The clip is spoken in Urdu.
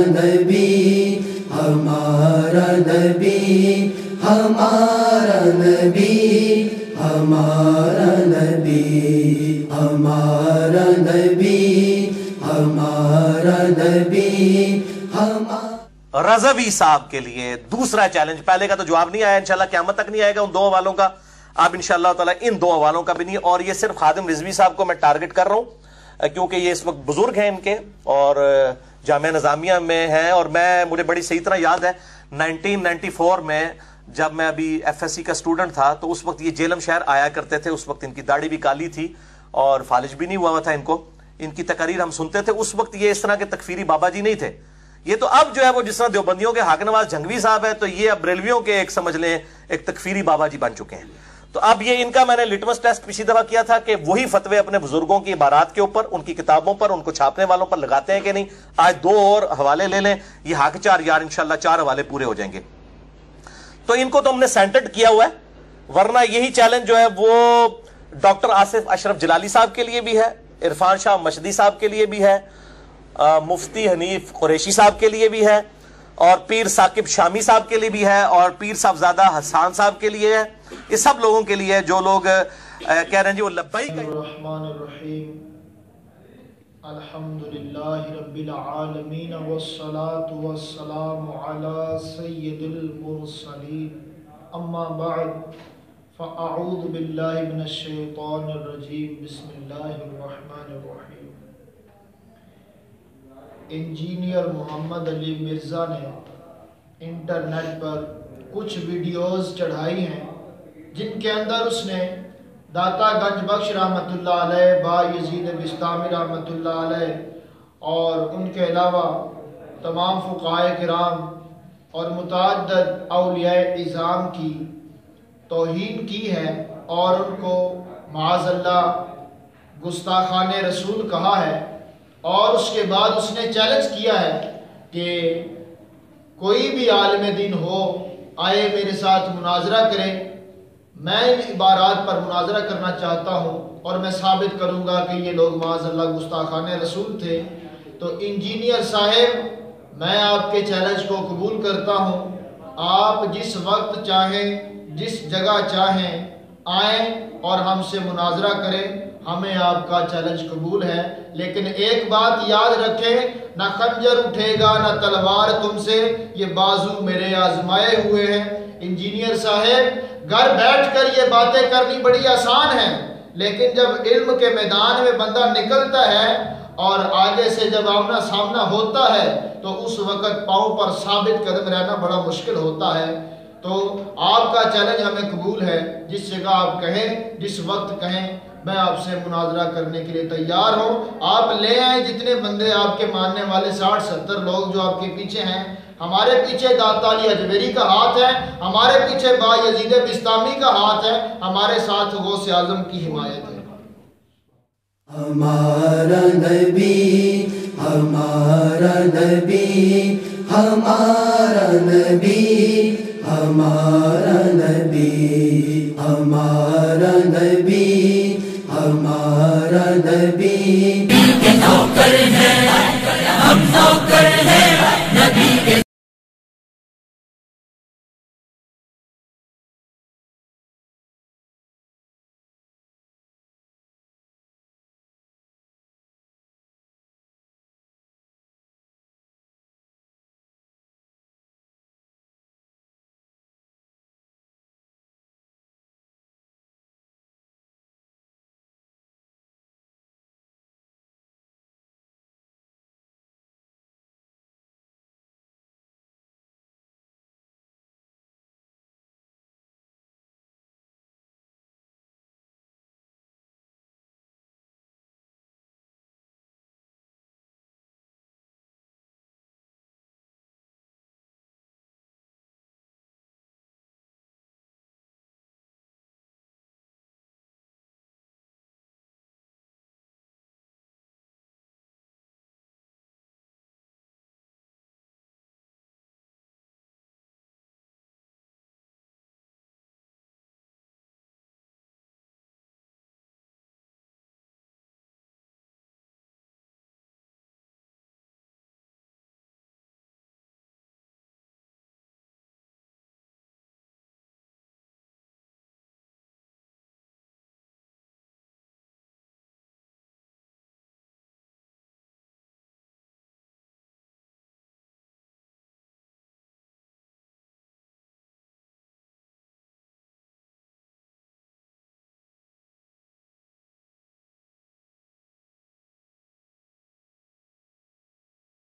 نبی ہمارا نبی ہمارا نبی ہمارا نبی ہمارا نبی ہمارا نبی ہمارا رضوی صاحب کے لیے دوسرا چیلنج. پہلے کا تو جواب نہیں آیا، انشاءاللہ قیامت تک نہیں آئے گا ان دو حوالوں کا. اب انشاءاللہ تعالی ان دو حوالوں کا بھی نہیں. اور یہ صرف خادم رضوی صاحب کو میں ٹارگٹ کر رہا ہوں کیونکہ یہ اس وقت بزرگ ہیں ان کے اور جامعہ نظامیہ میں ہیں. اور مجھے بڑی صحیح طرح یاد ہے 1994 میں جب میں ابھی ایف ایس سی کا اسٹوڈنٹ تھا تو اس وقت یہ جیلم شہر آیا کرتے تھے. اس وقت ان کی داڑھی بھی کالی تھی اور فالج بھی نہیں ہوا تھا ان کو. ان کی تقاریر ہم سنتے تھے. اس وقت یہ اس طرح کے تکفیری بابا جی نہیں تھے. یہ تو اب جو ہے وہ جس طرح دیوبندیوں کے حاق نواز جھنگوی صاحب ہے تو یہ اب بریلویوں کے ایک سمجھ لیں ایک تکفیری بابا جی بن چکے ہیں. تو اب یہ ان کا میں نے لٹمس ٹیسٹ پچھلی دفعہ کیا تھا کہ وہی فتوے اپنے بزرگوں کی عبارات کے اوپر، ان کی کتابوں پر، ان کو چھاپنے والوں پر لگاتے ہیں کہ نہیں. آج دو اور حوالے لے لیں، یہ حق چار یار انشاءاللہ 4 حوالے پورے ہو جائیں گے. تو ان کو تو ہم نے سینٹرڈ کیا ہوا ہے، ورنہ یہی چیلنج جو ہے وہ ڈاکٹر آصف اشرف جلالی صاحب کے لیے بھی ہے، عرفان شاہ مشدی صاحب کے لیے بھی ہے، مفتی حنیف قریشی صاحب کے لیے بھی ہے، اور پیر ثاقب شامی صاحب کے لیے بھی ہے، اور پیر صاحبزادہ حسان صاحب کے لیے ہے. یہ سب لوگوں کے لیے جو لوگ کہہ رہے ہیں جی وہ لبیک. الرحمن الرحیم الحمدللہ رب العالمین والصلاة والسلام علی سید المرسلین اما بعد فاعوذ باللہ من الشیطان الرجیم بسم اللہ الرحمن الرحیم. انجینئر محمد علی مرزا نے انٹرنیٹ پر کچھ ویڈیوز چڑھائی ہیں جن کے اندر اس نے داتا گنج بخش رحمۃ اللہ علیہ، با یزید بستامی رحمۃ اللہ علیہ اور ان کے علاوہ تمام فقہائے کرام اور متعدد اولیاء اعظام کی توہین کی ہے اور ان کو معاذ اللہ گستاخان رسول کہا ہے. اور اس کے بعد اس نے چیلنج کیا ہے کہ کوئی بھی عالم دین ہو آئے میرے ساتھ مناظرہ کرے. میں ان عبارات پر مناظرہ کرنا چاہتا ہوں اور میں ثابت کروں گا کہ یہ لوگ معاذ اللہ گستاخان رسول تھے. تو انجینئر صاحب میں آپ کے چیلنج کو قبول کرتا ہوں. آپ جس وقت چاہیں جس جگہ چاہیں آئیں اور ہم سے مناظرہ کریں، ہمیں آپ کا چیلنج قبول ہے. لیکن ایک بات یاد رکھیں، نہ خنجر اٹھے گا نہ تلوار تم سے، یہ بازو میرے آزمائے ہوئے ہیں. انجینئر صاحب گھر بیٹھ کر یہ باتیں کرنی بڑی آسان ہیں، لیکن جب علم کے میدان میں بندہ نکلتا ہے اور آگے سے جب آمنا سامنا ہوتا ہے تو اس وقت پاؤں پر ثابت قدم رہنا بڑا مشکل ہوتا ہے. تو آپ کا چیلنج ہمیں قبول ہے. جس جگہ آپ کہیں جس وقت کہیں میں آپ سے مناظرہ کرنے کے لیے تیار ہوں. آپ لے آئیں جتنے بندے آپ کے ماننے والے 60-70 لوگ جو آپ کے پیچھے ہیں. ہمارے پیچھے داتا علی اجمیری کا ہاتھ ہے، ہمارے پیچھے با یزید بستامی کا ہاتھ ہے، ہمارے ساتھ غوث اعظم کی حمایت ہے. ہمارا نبی ہمارا نبی ہمارا نبی ہمارا نبی ہمارا نبی ہمارا نبی. ہم نوکر ہیں